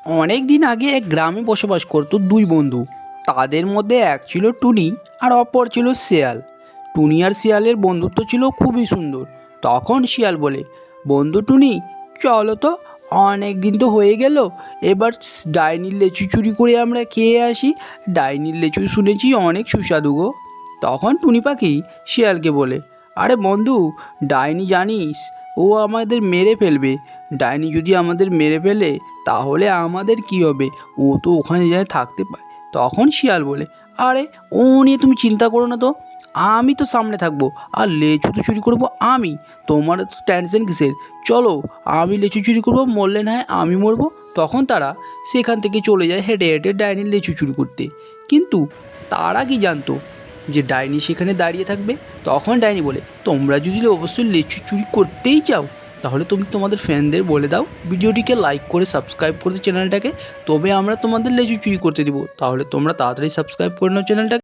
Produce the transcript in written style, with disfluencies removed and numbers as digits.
অনেক দিন আগে এক গ্রামে বসবাস করতো দুই বন্ধু। তাদের মধ্যে এক ছিল টুনি আর অপর ছিল শিয়াল। টুনি আর শিয়ালের বন্ধুত্ব ছিল খুবই সুন্দর। তখন শিয়াল বলে, বন্ধু টুনি, চলো তো, অনেক দিন তো হয়ে গেল, এবার ডাইনির লেচু চুরি করে আমরা খেয়ে আসি। ডাইনির লেচু শুনেছি অনেক সুস্বাদু গো। তখন টুনি পাখি শিয়ালকে বলে, আরে বন্ধু, ডাইনি জানিস, ও আমাদের মেরে ফেলবে। ডাইনি যদি আমাদের মেরে ফেলে তাহলে আমাদের কি হবে? ও তো ওখানে যায় থাকতে পারে। তখন শিয়াল বলে, আরে ও নিয়ে তুমি চিন্তা করো না তো, আমি তো সামনে থাকবো, আর লেচু তো চুরি করবো আমি। তোমার তো টেনশন কিসের? চলো, আমি লেচু চুরি করবো, মরলে না হয় আমি মরবো। তখন তারা সেখান থেকে চলে যায় হেঁটে হেঁটে ডাইনির লেচু চুরি করতে। কিন্তু তারা কি জানতো যে ডাইনি সেখানে দাঁড়িয়ে থাকবে? তখন ডাইনি বলে, তোমরা যদি অবশ্যই লেচু চুরি করতেই চাও তাহলে তুমি তোমাদের ফ্রেন্ডদের বলে দাও ভিডিওটিকে লাইক করে সাবস্ক্রাইব করতে চ্যানেলটাকে, তবে আমরা তোমাদের লেচু চুরি করতে দিব। তাহলে তোমরা তাড়াতাড়ি সাবস্ক্রাইব করে নাও চ্যানেলটাকে।